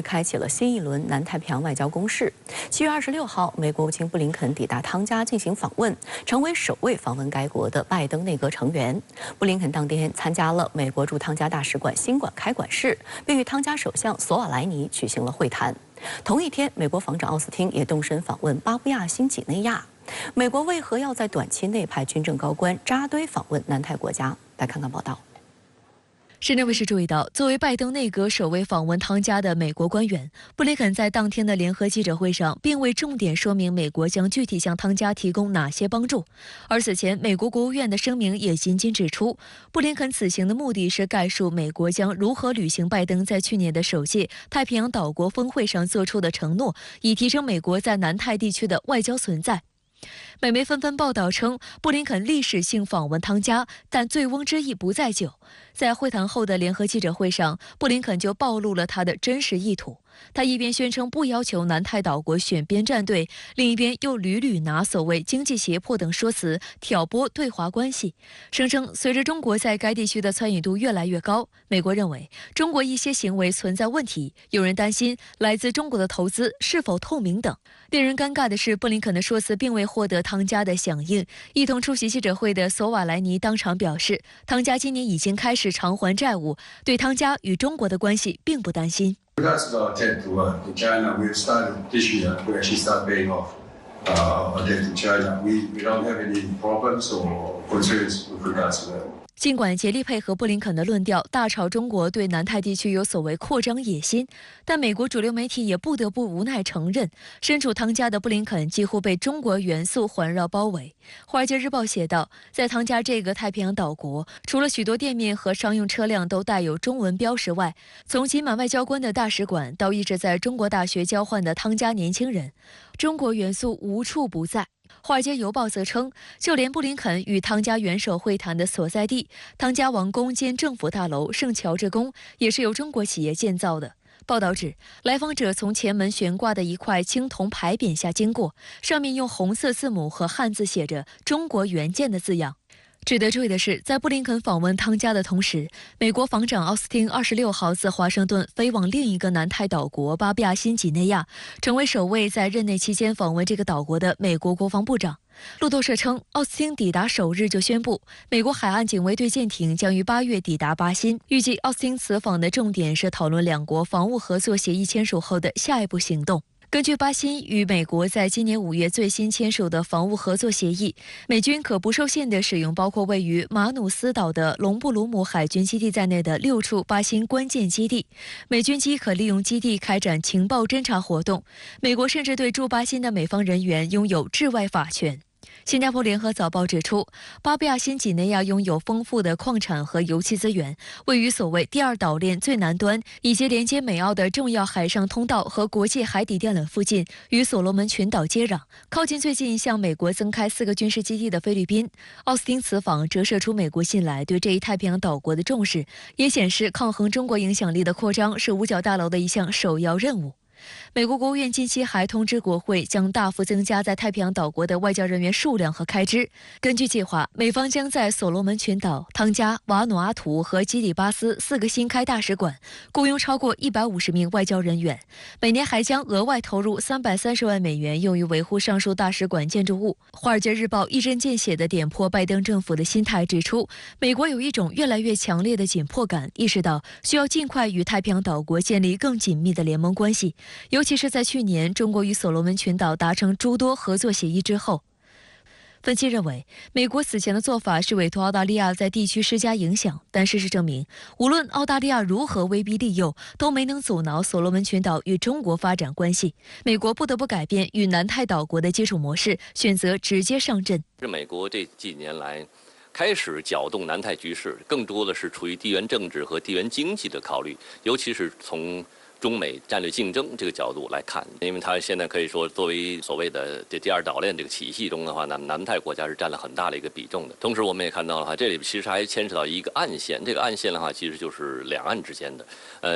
开启了新一轮南太平洋外交攻势。7月26号，美国国务卿布林肯抵达汤加进行访问，成为首位访问该国的拜登内阁成员。布林肯当天参加了美国驻汤加大使馆新馆开馆式，并与汤加首相索瓦莱尼举行了会谈。同一天，美国防长奥斯汀也动身访问巴布亚新几内亚。美国为何要在短期内派军政高官扎堆访问南太国家？来看看报道。 深圳卫视注意到，作为拜登内阁首位访问汤加的美国官员，布林肯在当天的联合记者会上，并未重点说明美国将具体向汤加提供哪些帮助。而此前，美国国务院的声明也仅仅指出，布林肯此行的目的是概述美国将如何履行拜登在去年的首届太平洋岛国峰会上做出的承诺，以提升美国在南太地区的外交存在。 美媒纷纷报道称，布林肯历史性访问汤加，但醉翁之意不在酒。在会谈后的联合记者会上，布林肯就暴露了他的真实意图。他一边宣称不要求南太岛国选边站队，另一边又屡屡拿所谓经济胁迫等说辞挑拨对华关系，声称随着中国在该地区的参与度越来越高，美国认为中国一些行为存在问题，有人担心来自中国的投资是否透明等。令人尴尬的是，布林肯的说辞并未获得汤加的响应。一同出席记者会的索瓦莱尼当场表示，汤加今年已经开始偿还债务，对汤加与中国的关系并不担心。 That's our debt to China. We've started this year. We actually start paying off our debt to China. We don't have any problems or concerns with regards to that. 尽管竭力配合布林肯的论调，大吵中国对南太地区有所谓扩张野心，但美国主流媒体也不得不无奈承认，身处汤加的布林肯几乎被中国元素环绕包围。《华尔街日报》写道，在汤加这个太平洋岛国，除了许多店面和商用车辆都带有中文标识外，从挤满外交官的大使馆到一直在中国大学交换的汤加年轻人，中国元素无处不在。 《华尔街邮报》则称，就连布林肯与汤加元首会谈的所在地汤加王宫兼政府大楼圣乔治宫也是由中国企业建造的。报道指，来访者从前门悬挂的一块青铜牌匾下经过，上面用红色字母和汉字写着“中国援建”的字样。 值得注意的是，在布林肯访问汤加的同时，美国防长奥斯汀26号自华盛顿飞往另一个南太岛国巴布亚新几内亚，成为首位在任内期间访问这个岛国的美国国防部长。路透社称，奥斯汀抵达首日就宣布，美国海岸警卫队舰艇将于8月抵达巴新。预计奥斯汀此访的重点是讨论两国防务合作协议签署后的下一步行动。 根据巴新与美国在今年5月最新签署的防务合作协议，美军可不受限地使用包括位于马努斯岛的隆布鲁姆海军基地在内的6处巴新关键基地。美军机可利用基地开展情报侦察活动。美国甚至对驻巴新的美方人员拥有治外法权。 新加坡联合早报指出，巴布亚新几内亚拥有丰富的矿产和油气资源，位于所谓第二岛链最南端，以及连接美澳的重要海上通道和国际海底电缆附近，与所罗门群岛接壤，靠近最近向美国增开4个军事基地的菲律宾。奥斯汀此访折射出美国近来对这一太平洋岛国的重视，也显示抗衡中国影响力的扩张是五角大楼的一项首要任务。 美国国务院近期还通知国会，将大幅增加在太平洋岛国的外交人员数量和开支。根据计划，美方将在所罗门群岛、汤加、瓦努阿图和基里巴斯4个新开大使馆，雇佣超过150名外交人员。每年还将额外投入330万美元用于维护上述大使馆建筑物。《华尔街日报》一针见血地点破拜登政府的心态，指出美国有一种越来越强烈的紧迫感，意识到需要尽快与太平洋岛国建立更紧密的联盟关系。 尤其是在去年中国与所罗门群岛达成诸多合作协议之后，分析认为，美国此前的做法是委托澳大利亚在地区施加影响，但事实证明，无论澳大利亚如何威逼利诱，都没能阻挠所罗门群岛与中国发展关系。美国不得不改变与南太岛国的接触模式，选择直接上阵。是美国这几年来开始搅动南太局势，更多的是出于地缘政治和地缘经济的考虑，尤其是从 中美战略竞争这个角度来看，因为它现在可以说作为所谓的这第二岛链这个体系中的话呢，南太国家是占了很大的一个比重的。同时，我们也看到了哈，这里其实还牵扯到一个暗线，这个暗线的话，其实就是两岸之间的。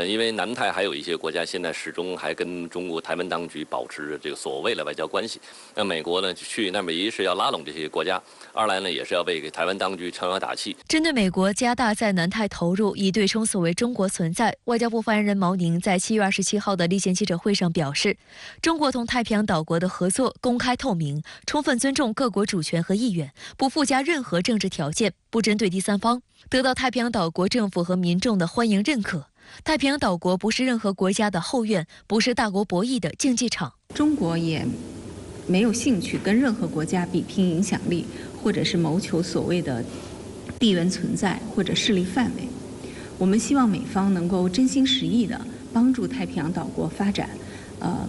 因为南太还有一些国家现在始终还跟中国台湾当局保持着这个所谓的外交关系。那美国呢，去那么一是要拉拢这些国家，二来呢也是要为给台湾当局撑腰打气。针对美国加大在南太投入，以对冲所谓中国存在，外交部发言人毛宁在7月月27号的例行记者会上表示，中国同太平洋岛国的合作公开透明，充分尊重各国主权和意愿，不附加任何政治条件，不针对第三方，得到太平洋岛国政府和民众的欢迎认可。太平洋岛国不是任何国家的后院，不是大国博弈的竞技场。中国也没有兴趣跟任何国家比拼影响力，或者是谋求所谓的地缘存在或者势力范围。我们希望美方能够真心实意地帮助太平洋岛国发展，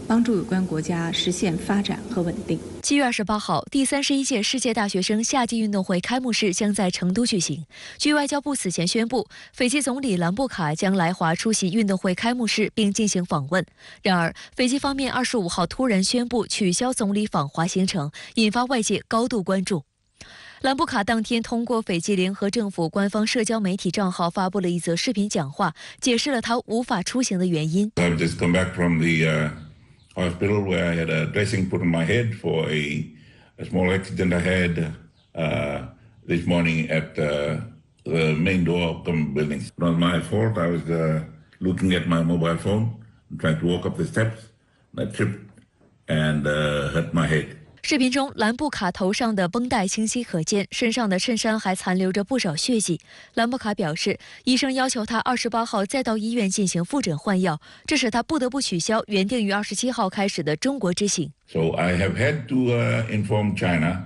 帮助有关国家实现发展和稳定。7月28号，第31届世界大学生夏季运动会开幕式将在成都举行。据外交部此前宣布，斐济总理兰布卡将来华出席运动会开幕式并进行访问。然而，斐济方面25号突然宣布取消总理访华行程，引发外界高度关注。兰布卡当天通过斐济联合政府官方社交媒体账号发布了一则视频讲话，解释了他无法出行的原因。I've just come back from the hospital where I had a dressing put on my head for a small accident I had this morning at the main door of the building. It was my fault. I was looking at my mobile phone, trying to walk up the steps. I tripped and hurt my head. 视频中，兰布卡头上的绷带清晰可见，身上的衬衫还残留着不少血迹。兰布卡表示，医生要求他28号再到医院进行复诊换药，这使他不得不取消原定于27号开始的中国之行。So I have had to inform China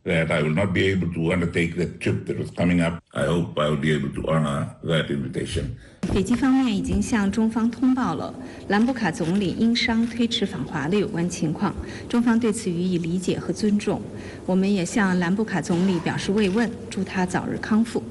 that I will not be able to undertake that trip that was coming up. I hope I will be able to honor that invitation. 斐济方面已经向中方通报了兰布卡总理因伤推迟访华的有关情况，中方对此予以理解和尊重。我们也向兰布卡总理表示慰问，祝他早日康复。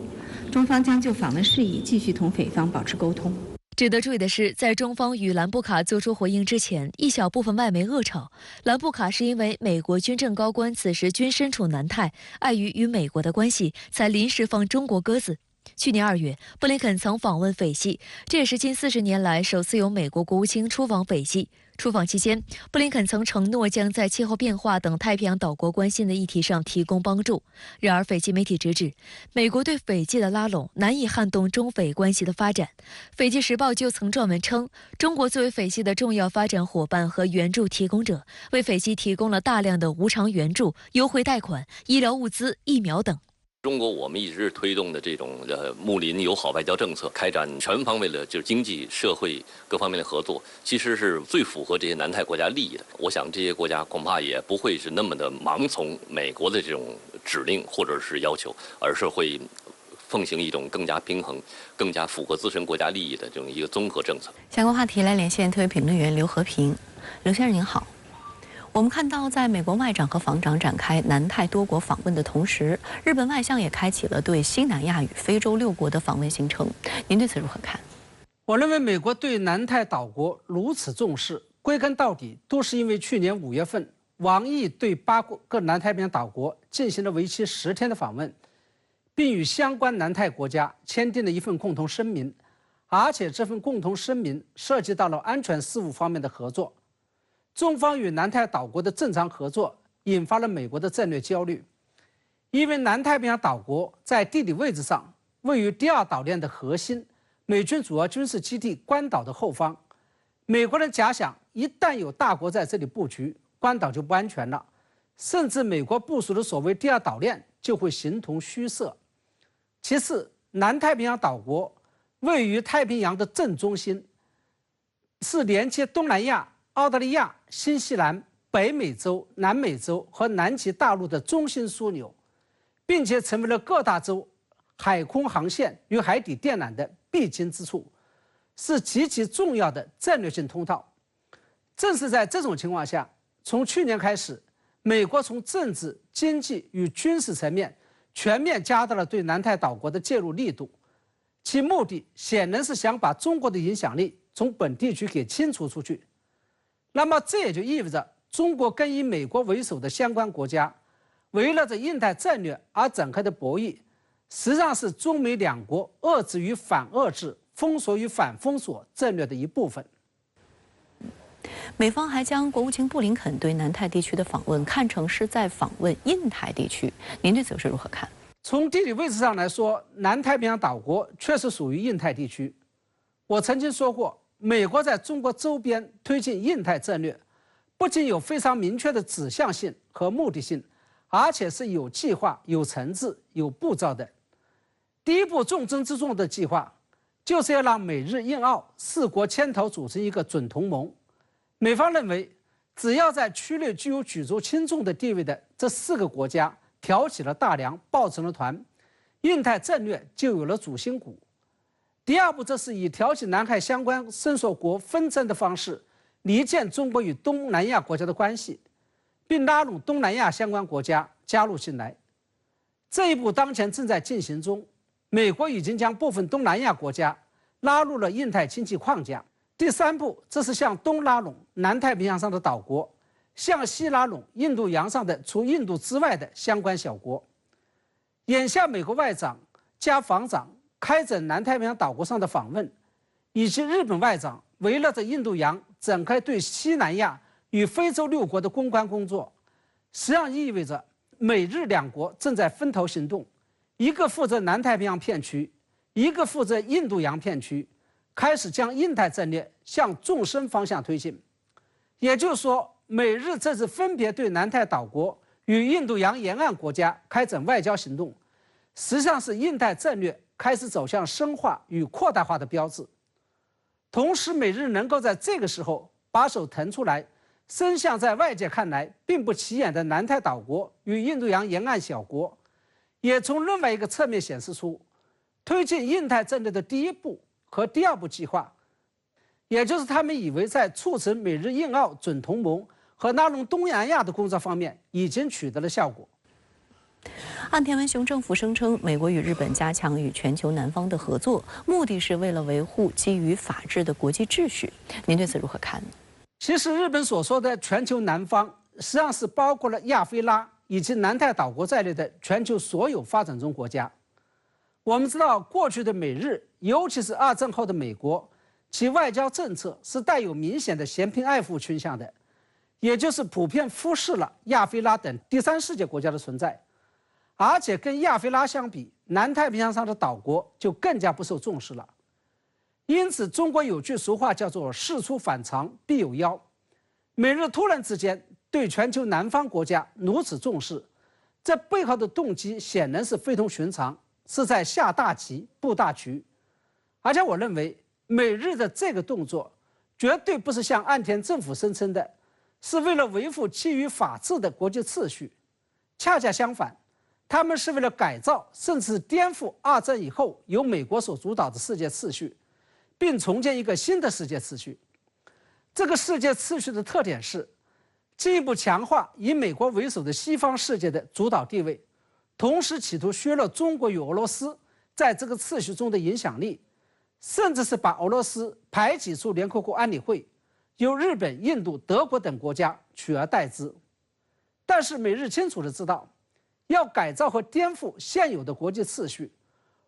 中方将就访问事宜继续同斐方保持沟通。值得注意的是，在中方与兰布卡做出回应之前，一小部分外媒恶炒兰布卡是因为美国军政高官此时均身处南太，碍于与美国的关系，才临时放中国鸽子。去年2月，布林肯曾访问斐济，这也是近40年来首次有美国国务卿出访斐济。出访期间，布林肯曾承诺将在气候变化等太平洋岛国关心的议题上提供帮助。然而，斐济媒体直指，美国对斐济的拉拢难以撼动中斐关系的发展。斐济时报就曾撰文称，中国作为斐济的重要发展伙伴和援助提供者，为斐济提供了大量的无偿援助、优惠贷款、医疗物资、疫苗等。中国我们一直推动的这种睦邻友好外交政策，开展全方位的就是经济社会各方面的合作，其实是最符合这些南太国家利益的。我想这些国家恐怕也不会是那么的盲从美国的这种指令或者是要求，而是会奉行一种更加平衡、更加符合自身国家利益的这种一个综合政策。相关话题来连线特约评论员刘和平。刘先生您好。我们看到，在美国外长和防长展开南太多国访问的同时，日本外相也开启了对西南亚与非洲6国的访问行程。您对此如何看？我认为美国对南太岛国如此重视，归根到底都是因为去年5月份，王毅对8个南太平洋岛国进行了为期10天的访问，并与相关南太国家签订了一份共同声明，而且这份共同声明涉及到了安全事务方面的合作。中方与南太岛国的正常合作引发了美国的战略焦虑，因为南太平洋岛国在地理位置上位于第2岛链的核心，美军主要军事基地关岛的后方。美国人假想，一旦有大国在这里布局，关岛就不安全了，甚至美国部署的所谓第2岛链就会形同虚设。其次，南太平洋岛国位于太平洋的正中心，是连接东南亚、澳大利亚、新西兰、北美洲、南美洲和南极大陆的中心枢纽，并且成为了各大洲海空航线与海底电缆的必经之处，是极其重要的战略性通道。正是在这种情况下，从去年开始，美国从政治、经济与军事层面全面加大了对南太岛国的介入力度，其目的显然是想把中国的影响力从本地区给清除出去。那么这也就意味着，中国跟以美国为首的相关国家围绕着印太战略而展开的博弈，实际上是中美2国遏制与反遏制、封锁与反封锁战略的一部分。美方还将国务卿布林肯对南太地区的访问看成是在访问印太地区，您对此是如何看？从地理位置上来说，南太平洋岛国确实属于印太地区。我曾经说过，美国在中国周边推进印太战略，不仅有非常明确的指向性和目的性，而且是有计划、有层次、有步骤的。第一步重中之重的计划，就是要让美日印澳4国牵头组成一个准同盟。美方认为，只要在区内具有举足轻重的地位的这4个国家挑起了大梁，抱成了团，印太战略就有了主心骨。第二步，这是以挑起南海相关伸索国纷争的方式，离间中国与东南亚国家的关系，并拉拢东南亚相关国家加入进来。这一步当前正在进行中，美国已经将部分东南亚国家拉入了印太经济框架。第3步，这是向东拉拢南太平洋上的岛国，向西拉拢印度洋上的除印度之外的相关小国。眼下，美国外长加防长开展南太平洋岛国上的访问，以及日本外长围绕着印度洋展开对西南亚与非洲6国的公关工作，实际上意味着美日2国正在分头行动，一个负责南太平洋片区，一个负责印度洋片区，开始将印太战略向纵深方向推进。也就是说，美日这次分别对南太岛国与印度洋沿岸国家开展外交行动，实际上是印太战略开始走向深化与扩大化的标志。同时，美日能够在这个时候把手腾出来，伸向在外界看来并不起眼的南太岛国与印度洋沿岸小国，也从另外一个侧面显示出，推进印太战略的第1步和第2步计划，也就是他们以为在促成美日印澳准同盟和拉拢东南亚的工作方面已经取得了效果。岸田文雄政府声称，美国与日本加强与全球南方的合作，目的是为了维护基于法治的国际秩序。您对此如何看呢？其实，日本所说的全球南方，实际上是包括了亚非拉以及南太岛国在内的全球所有发展中国家。我们知道，过去的美日，尤其是2战后的美国，其外交政策是带有明显的嫌贫爱富倾向的，也就是普遍忽视了亚非拉等第3世界国家的存在。而且跟亚非拉相比，南太平洋上的岛国就更加不受重视了。因此，中国有句俗话叫做“事出反常必有妖”。美日突然之间对全球南方国家如此重视，这背后的动机显然是非同寻常，是在下大棋、布大局。而且，我认为美日的这个动作绝对不是像岸田政府声称的，是为了维护基于法治的国际秩序。恰恰相反，他们是为了改造甚至颠覆2战以后由美国所主导的世界秩序，并重建一个新的世界秩序。这个世界秩序的特点是，进一步强化以美国为首的西方世界的主导地位，同时企图削弱中国与俄罗斯在这个秩序中的影响力，甚至是把俄罗斯排挤出联合国安理会，由日本、印度、德国等国家取而代之。但是美日清楚地知道，要改造和颠覆现有的国际秩序，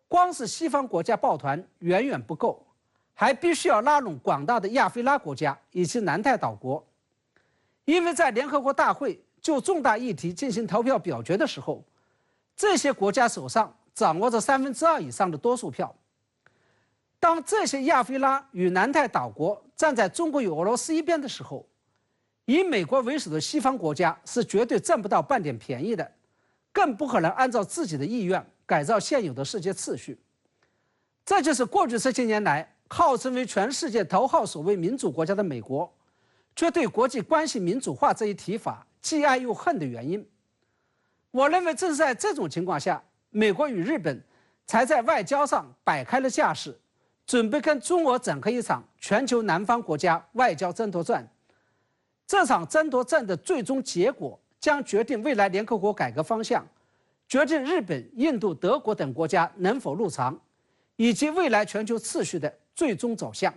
光是西方国家抱团远远不够，还必须要拉拢广大的亚非拉国家以及南太岛国。因为在联合国大会就重大议题进行投票表决的时候，这些国家手上掌握着2/3以上的多数票。当这些亚非拉与南太岛国站在中国与俄罗斯一边的时候，以美国为首的西方国家是绝对占不到半点便宜的，更不可能按照自己的意愿改造现有的世界秩序。这就是过去这些年来号称为全世界头号所谓民主国家的美国，却对国际关系民主化这一提法既爱又恨的原因。我认为正是在这种情况下，美国与日本才在外交上摆开了架势，准备跟中俄展开一场全球南方国家外交争夺战。这场争夺战的最终结果将决定未来联合国改革方向，决定日本、印度、德国等国家能否入常，以及未来全球秩序的最终走向。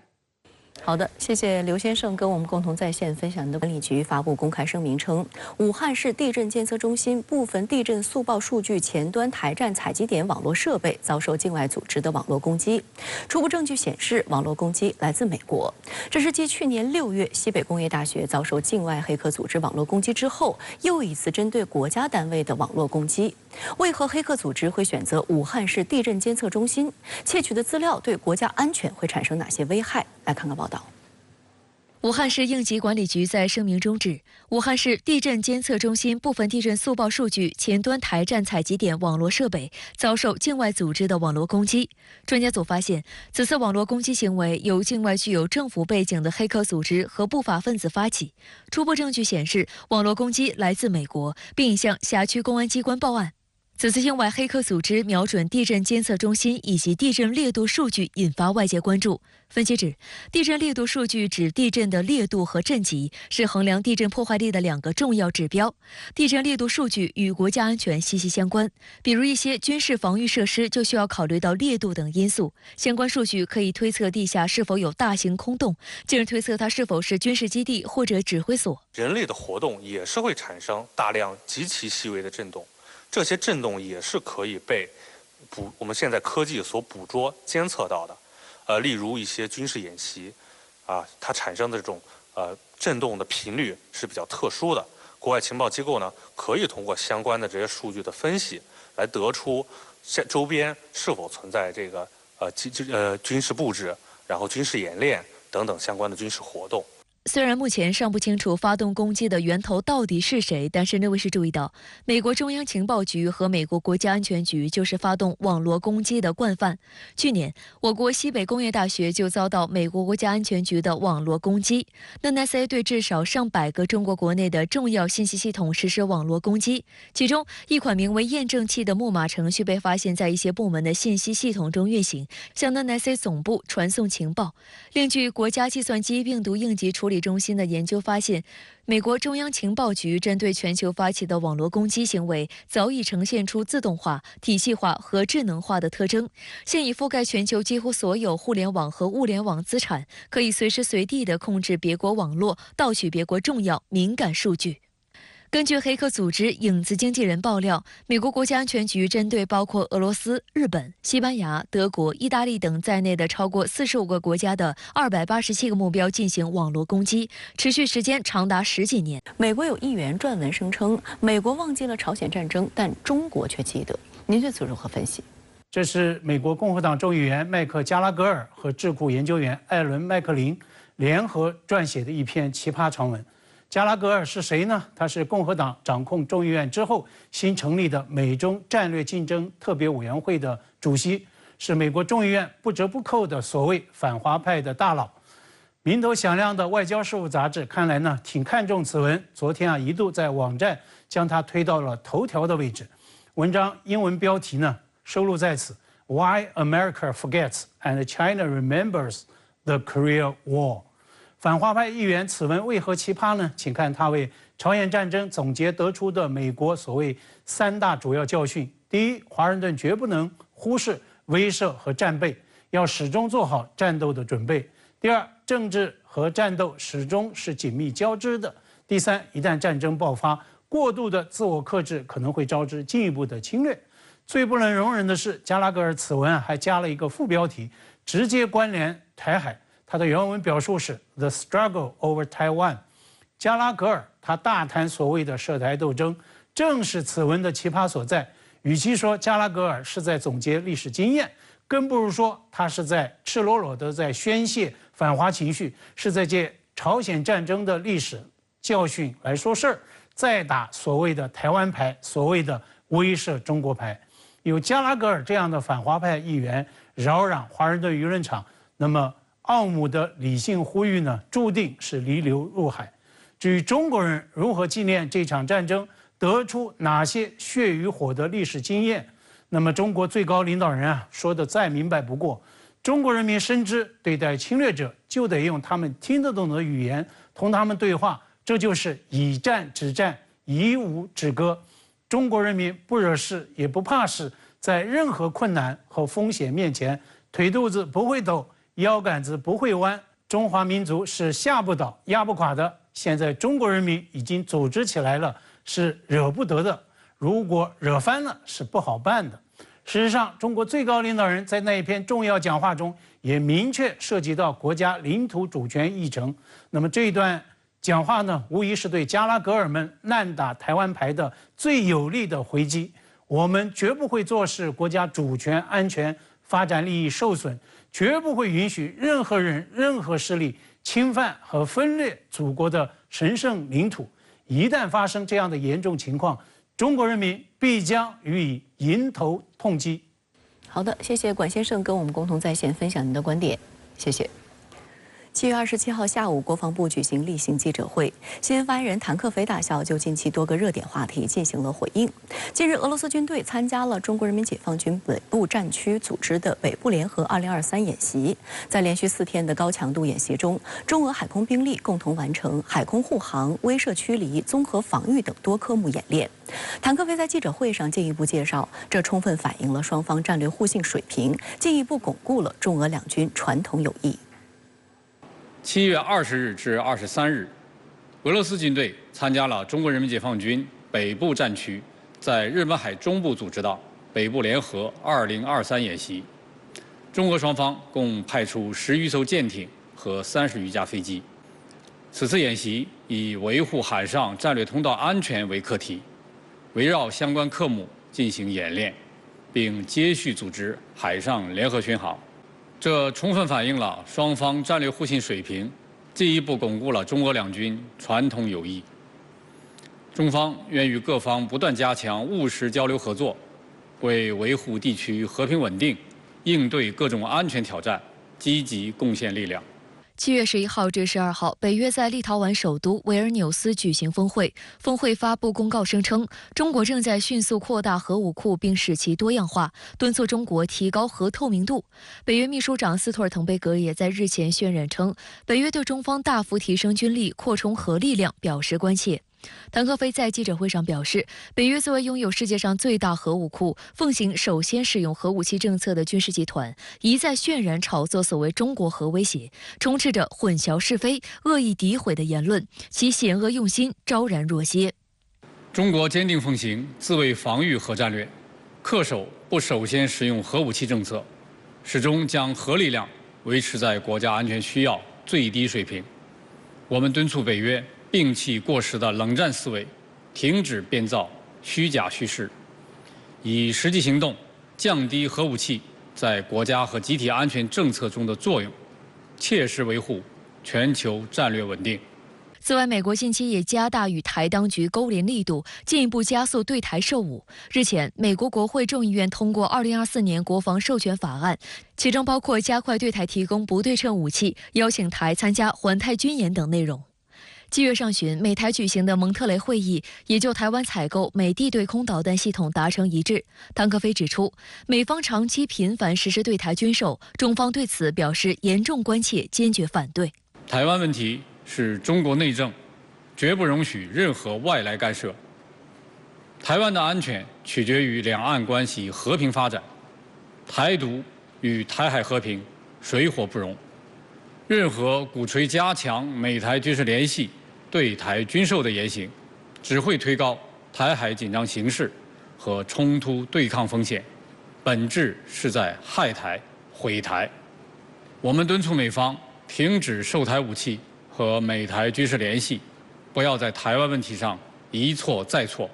好的，谢谢刘先生跟我们共同在线分享的。管理局发布公开声明称，武汉市地震监测中心部分地震速报数据前端台站采集点网络设备遭受境外组织的网络攻击。初步证据显示，网络攻击来自美国。这是继去年6月西北工业大学遭受境外黑客组织网络攻击之后，又一次针对国家单位的网络攻击。为何黑客组织会选择武汉市地震监测中心？窃取的资料对国家安全会产生哪些危害？来看看报道。报道。武汉市应急管理局在声明中指，武汉市地震监测中心部分地震速报数据前端台站采集点网络设备遭受境外组织的网络攻击。专家组发现，此次网络攻击行为由境外具有政府背景的黑客组织和不法分子发起。初步证据显示，网络攻击来自美国，并已向辖区公安机关报案。此次境外黑客组织瞄准地震监测中心以及地震烈度数据，引发外界关注。分析指，地震烈度数据指地震的烈度和震级，是衡量地震破坏力的2个重要指标。地震烈度数据与国家安全息息相关，比如一些军事防御设施就需要考虑到烈度等因素。相关数据可以推测地下是否有大型空洞，进而推测它是否是军事基地或者指挥所。人类的活动也是会产生大量极其细微的震动。这些震动也是可以被我们现在科技所捕捉、监测到的。例如一些军事演习，它产生的这种震动的频率是比较特殊的。国外情报机构呢，可以通过相关的这些数据的分析，来得出周边是否存在这个军事布置，然后军事演练等等相关的军事活动。虽然目前尚不清楚发动攻击的源头到底是谁，但深圳卫视注意到，美国中央情报局和美国国家安全局就是发动网络攻击的惯犯。去年，我国西北工业大学就遭到美国国家安全局的网络攻击。NSA 对至少上百个中国国内的重要信息系统实施网络攻击，其中一款名为验证器的木马程序被发现在一些部门的信息系统中运行，向 NSA 总部传送情报。另据国家计算机病毒应急处理中心的研究发现，美国中央情报局针对全球发起的网络攻击行为早已呈现出自动化、体系化和智能化的特征，现已覆盖全球几乎所有互联网和物联网资产，可以随时随地地控制别国网络，盗取别国重要敏感数据。根据黑客组织影子经纪人爆料，美国国家安全局针对包括俄罗斯、日本、西班牙、德国、意大利等在内的超过45个国家的287个目标进行网络攻击，持续时间长达10几年。美国有议员撰文声称，美国忘记了朝鲜战争，但中国却记得。您对此如何分析？这是美国共和党众议员麦克加拉格尔和智库研究员艾伦麦克林联合撰写的一篇奇葩长文。加拉格尔是谁呢？他是共和党掌控众议院之后新成立的美中战略竞争特别委员会的主席，是美国众议院不折不扣的所谓反华派的大佬。名头响亮的外交事务杂志看来呢挺看重此文，昨天一度在网站将它推到了头条的位置。文章英文标题呢收录在此 Why America Forgets and China Remembers the Korea War。反华派议员此文为何奇葩呢？请看他为朝鲜战争总结得出的美国所谓3大主要教训。第一，华盛顿绝不能忽视威慑和战备，要始终做好战斗的准备。第二，政治和战斗始终是紧密交织的。第三，一旦战争爆发，过度的自我克制可能会招致进一步的侵略。最不能容忍的是，加拉格尔此文还加了一个副标题，直接关联台海。他的原文表述是 The struggle over Taiwan。 加拉格尔他大谈所谓的涉台斗争，正是此文的奇葩所在。与其说加拉格尔是在总结历史经验，更不如说他是在赤裸裸的在宣泄反华情绪，是在借朝鲜战争的历史教训来说事儿，再打所谓的台湾牌，所谓的威慑中国牌。有加拉格尔这样的反华派议员扰攘华盛顿舆论场，那么奥姆的理性呼吁呢，注定是离流入海。至于中国人如何纪念这场战争，得出哪些血与火的历史经验，那么中国最高领导人说的再明白不过。中国人民深知，对待侵略者就得用他们听得懂的语言同他们对话，这就是以战止战，以武止戈。中国人民不惹事也不怕事，在任何困难和风险面前，腿肚子不会抖，腰杆子不会弯，中华民族是吓不倒、压不垮的。现在中国人民已经组织起来了，是惹不得的。如果惹翻了，是不好办的。事实上，中国最高领导人在那一篇重要讲话中，也明确涉及到国家领土主权议程。那么这一段讲话呢，无疑是对加拉格尔们滥打台湾牌的最有力的回击。我们绝不会坐视国家主权安全发展利益受损，绝不会允许任何人、任何势力侵犯和分裂祖国的神圣领土。一旦发生这样的严重情况，中国人民必将予以迎头痛击。好的，谢谢管先生跟我们共同在线分享您的观点，谢谢。7月27号下午，国防部举行例行记者会，新闻发言人谭克飞大校就近期多个热点话题进行了回应。近日，俄罗斯军队参加了中国人民解放军北部战区组织的北部联合2023演习。在连续4天的高强度演习中，中俄海空兵力共同完成海空护航、威慑驱离、综合防御等多科目演练。谭克飞在记者会上进一步介绍，这充分反映了双方战略互信水平，进一步巩固了中俄两军传统友谊。7月20日至23日，俄罗斯军队参加了中国人民解放军北部战区在日本海中部组织的北部联合2023演习。中俄双方共派出10余艘舰艇和30余架飞机。此次演习以维护海上战略通道安全为课题，围绕相关科目进行演练，并接续组织海上联合巡航。这充分反映了双方战略互信水平，进一步巩固了中俄两军传统友谊。中方愿与各方不断加强务实交流合作，为维护地区和平稳定、应对各种安全挑战积极贡献力量。7月11号至12号，北约在立陶宛首都维尔纽斯举行峰会。峰会发布公告声称，中国正在迅速扩大核武库，并使其多样化，敦促中国提高核透明度。北约秘书长斯托尔滕贝格也在日前渲染称，北约对中方大幅提升军力、扩充核力量表示关切。谭克飞在记者会上表示，北约作为拥有世界上最大核武库、奉行首先使用核武器政策的军事集团，一再渲染炒作所谓中国核威胁，充斥着混淆是非、恶意诋毁的言论，其险恶用心昭然若揭。中国坚定奉行自卫防御核战略，恪守不首先使用核武器政策，始终将核力量维持在国家安全需要最低水平。我们敦促北约摒弃过时的冷战思维，停止编造虚假叙事，以实际行动降低核武器在国家和集体安全政策中的作用，切实维护全球战略稳定。此外，美国近期也加大与台当局勾连力度，进一步加速对台售武。日前，美国国会众议院通过2024年国防授权法案，其中包括加快对台提供不对称武器、邀请台参加环太军演等内容。7月上旬，美台举行的蒙特雷会议也就台湾采购美地对空导弹系统达成一致。谭克飞指出，美方长期频繁实施对台军售，中方对此表示严重关切，坚决反对。台湾问题是中国内政，绝不容许任何外来干涉。台湾的安全取决于两岸关系和平发展，台独与台海和平水火不容。任何鼓吹加强美台军事联系、对台军售的言行，只会推高台海紧张形势和冲突对抗风险，本质是在害台、毁台。我们敦促美方停止售台武器和美台军事联系，不要在台湾问题上一错再错。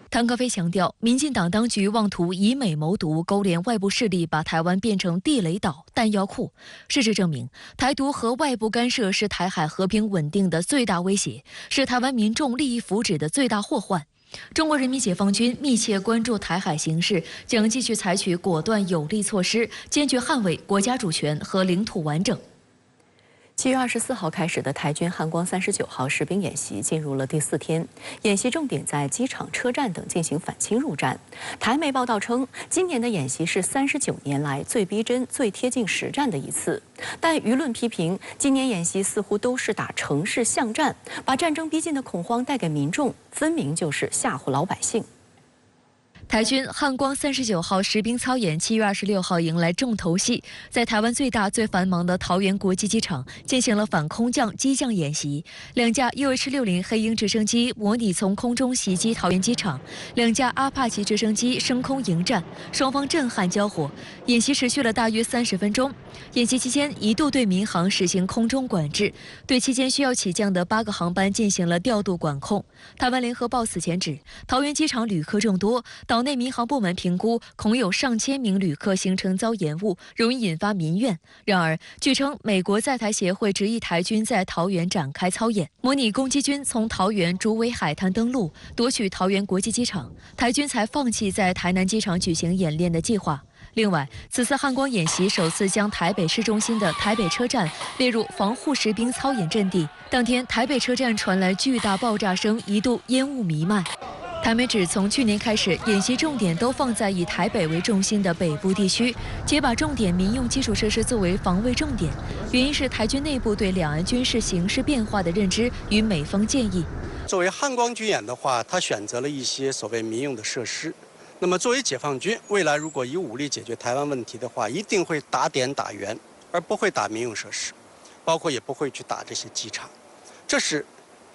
谭克飞强调，民进党当局妄图以美谋独，勾连外部势力，把台湾变成地雷岛、弹药库。事实证明，台独和外部干涉是台海和平稳定的最大威胁，是台湾民众利益福祉的最大祸患。中国人民解放军密切关注台海形势，将继续采取果断有力措施，坚决捍卫国家主权和领土完整。7月24号开始的台军汉光39号实兵演习进入了第4天，演习重点在机场、车站等进行反侵入战。台媒报道称，今年的演习是39年来最逼真、最贴近实战的一次。但舆论批评，今年演习似乎都是打城市巷战，把战争逼近的恐慌带给民众，分明就是吓唬老百姓。台军汉光39号实兵操演7月26号迎来重头戏，在台湾最大最繁忙的桃园国际机场进行了反空降机降演习。2架 UH-60黑鹰直升机模拟从空中袭击桃园机场，2架阿帕奇直升机升空迎战，双方震撼交火。演习持续了大约30分钟。演习期间一度对民航实行空中管制，对期间需要起降的8个航班进行了调度管控。台湾联合报此前指，桃园机场旅客众多，导岛内民航部门评估，恐有上千名旅客行程遭延误，容易引发民怨。然而，据称，美国在台协会执意台军在桃园展开操演，模拟攻击军从桃园竹围海滩登陆，夺取桃园国际机场，台军才放弃在台南机场举行演练的计划。另外，此次汉光演习首次将台北市中心的台北车站列入防护实兵操演阵地。当天，台北车站传来巨大爆炸声，一度烟雾弥漫。台媒指，从去年开始，演习重点都放在以台北为重心的北部地区，皆把重点民用基础设施作为防卫重点。原因是台军内部对两岸军事形势变化的认知与美方建议。作为汉光军演的话，他选择了一些所谓民用的设施。那么，作为解放军，未来如果以武力解决台湾问题的话，一定会打点打援，而不会打民用设施，包括也不会去打这些机场。这是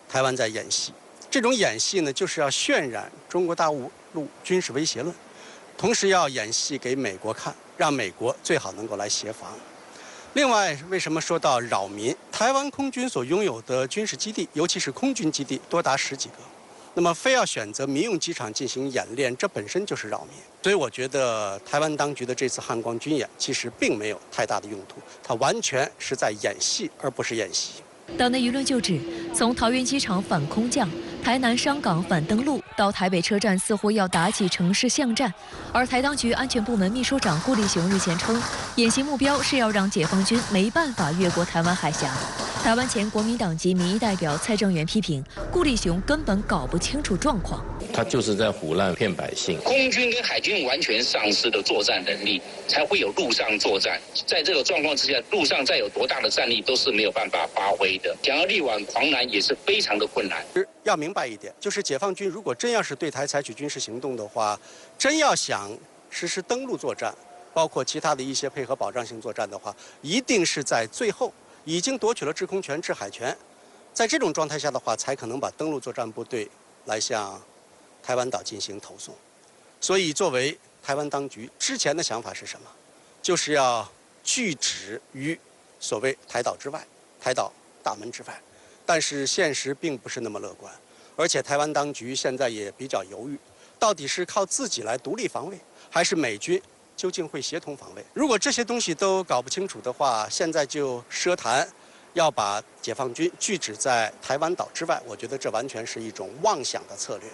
台湾在演戏。这种演戏呢，就是要渲染中国大陆军事威胁论，同时要演戏给美国看，让美国最好能够来协防。另外，为什么说到扰民？台湾空军所拥有的军事基地，尤其是空军基地，多达10几个。那么，非要选择民用机场进行演练，这本身就是扰民。所以，我觉得台湾当局的这次汉光军演其实并没有太大的用途，它完全是在演戏，而不是演习。岛内舆论就指，从桃园机场反空降、台南商港反登陆到台北车站，似乎要打起城市巷战。而台当局安全部门秘书长顾立雄日前称，演习目标是要让解放军没办法越过台湾海峡。台湾前国民党籍民意代表蔡正元批评顾立雄根本搞不清楚状况，他就是在唬烂骗百姓。空军跟海军完全丧失的作战能力，才会有陆上作战。在这个状况之下，陆上再有多大的战力都是没有办法发挥的。想要力挽狂澜也是非常的困难。要明白一点，就是解放军如果真要是对台采取军事行动的话，真要想实施登陆作战，包括其他的一些配合保障性作战的话，一定是在最后已经夺取了制空权、制海权，在这种状态下的话，才可能把登陆作战部队来向台湾岛进行投送。所以，作为台湾当局之前的想法是什么？就是要拒止于所谓台岛之外、台岛大门之外。但是现实并不是那么乐观，而且台湾当局现在也比较犹豫，到底是靠自己来独立防卫，还是美军究竟会协同防卫？如果这些东西都搞不清楚的话，现在就奢谈要把解放军拒止在台湾岛之外，我觉得这完全是一种妄想的策略。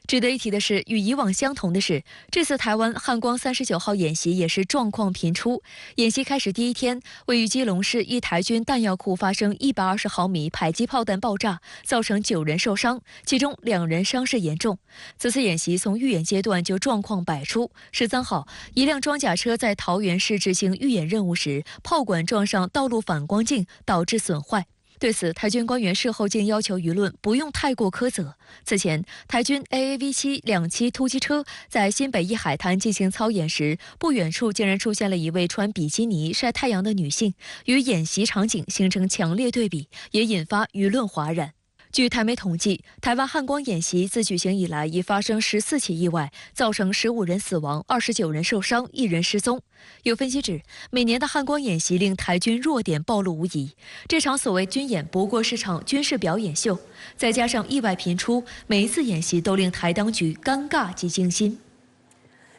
值得一提的是，与以往相同的是，这次台湾汉光39号演习也是状况频出。演习开始第一天，位于基隆市一台军弹药库发生120毫米迫击炮弹爆炸，造成9人受伤，其中2人伤势严重。此次演习从预演阶段就状况百出。13号，一辆装甲车在桃园市执行预演任务时，炮管撞上道路反光镜，导致损坏。对此，台军官员事后竟要求舆论不用太过苛责。此前，台军 AAV7 2栖突击车在新北一海滩进行操演时，不远处竟然出现了一位穿比基尼晒太阳的女性，与演习场景形成强烈对比，也引发舆论哗然。据台媒统计，台湾汉光演习自举行以来已发生14起意外，造成15人死亡、29人受伤、1人失踪。有分析指，每年的汉光演习令台军弱点暴露无遗。这场所谓军演不过是场军事表演秀，再加上意外频出，每一次演习都令台当局尴尬及惊心。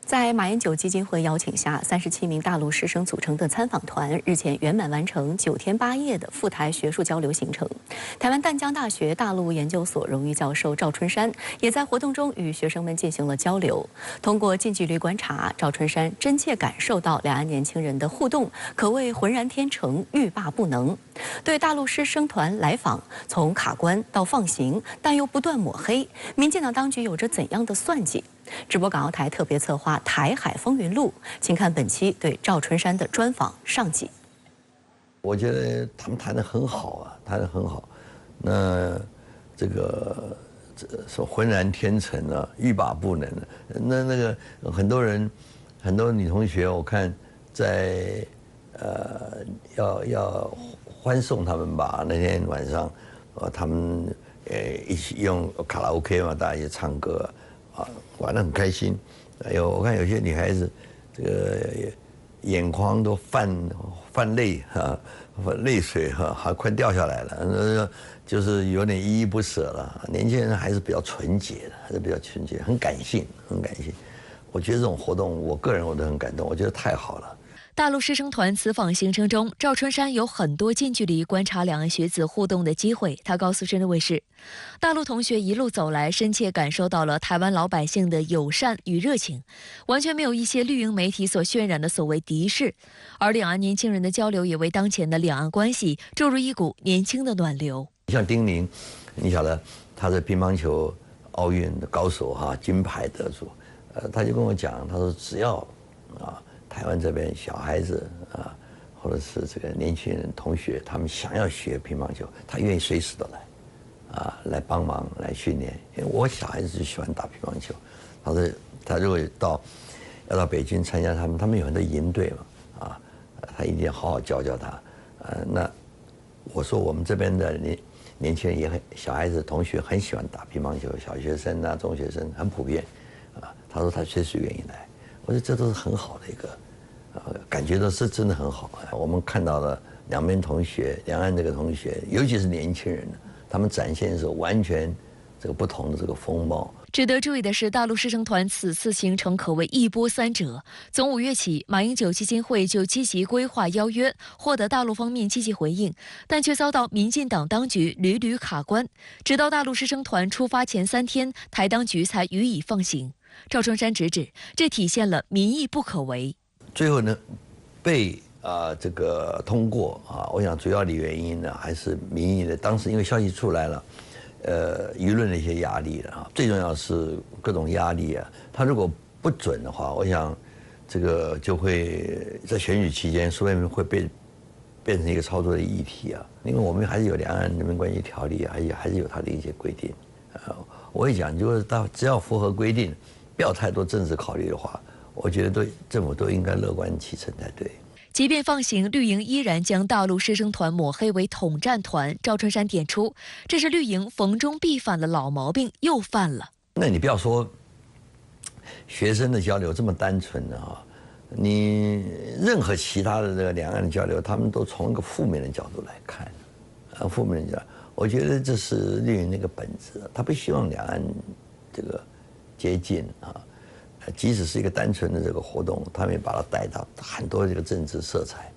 在马英九基金会邀请下，37名大陆师生组成的参访团日前圆满完成9天8夜的赴台学术交流行程。台湾淡江大学大陆研究所荣誉教授赵春山也在活动中与学生们进行了交流。通过近距离观察，赵春山真切感受到两岸年轻人的互动可谓浑然天成、欲罢不能。对大陆师生团来访，从卡关到放行，但又不断抹黑，民进党当局有着怎样的算计？直播港澳台特别策划《台海风云录》，请看本期对赵春山的专访上集。我觉得他们谈得很好啊，谈得很好。那这说浑然天成啊，欲罢不能。那个很多人，很多女同学，我看在要欢送他们吧。那天晚上，他们一起用卡拉 OK 嘛，大家一起唱歌。玩得很开心，我看有些女孩子，这个眼眶都泛泪哈，泪水哈，还快掉下来了，就是有点依依不舍了。年轻人还是比较纯洁的，很感性，很感性。我觉得这种活动，我个人我都很感动，我觉得太好了。大陆师生团此访行程中，赵春山有很多近距离观察两岸学子互动的机会。他告诉深圳卫视，大陆同学一路走来，深切感受到了台湾老百姓的友善与热情，完全没有一些绿营媒体所渲染的所谓敌视。而两岸年轻人的交流也为当前的两岸关系注入一股年轻的暖流。像丁宁，你晓得他是乒乓球奥运的高手哈，金牌得主，他就跟我讲，他说只要台湾这边小孩子或者是这个年轻人同学，他们想要学乒乓球，他愿意随时都来，来帮忙来训练。因为我小孩子就喜欢打乒乓球，他说他如果要到北京参加他们有很多营队嘛，他一定要好好教他。那我说我们这边的年轻人也小孩子同学很喜欢打乒乓球，小学生中学生很普遍，他说他随时愿意来。我觉得这都是很好的一个。感觉到是真的很好。我们看到了两岸这个同学，尤其是年轻人，他们展现的是完全这个不同的这个风貌。值得注意的是，大陆师生团此次行程可谓一波三折。从5月起，马英九基金会就积极规划邀约，获得大陆方面积极回应，但却遭到民进党当局屡屡卡关。直到大陆师生团出发前3天，台当局才予以放行。赵春山直指，这体现了民意不可违。最后呢，被这个通过我想主要的原因呢，还是民意的。当时因为消息出来了，舆论的一些压力了最重要是各种压力他如果不准的话，我想这个就会在选举期间，说不定会变成一个操作的议题因为我们还是有两岸人民关系条例还是有它的一些规定我会讲，就是只要符合规定，不要太多政治考虑的话。我觉得政府都应该乐观其成才对。即便放行，绿营依然将大陆师生团抹黑为统战团。赵春山点出，这是绿营逢中必反的老毛病又犯了。那你不要说学生的交流这么单纯的你任何其他的这个两岸的交流，他们都从一个负面的角度来看负面的角度，我觉得这是绿营那个本质他不希望两岸这个接近即使是一个单纯的这个活动，他们也把它带到很多这个政治色彩。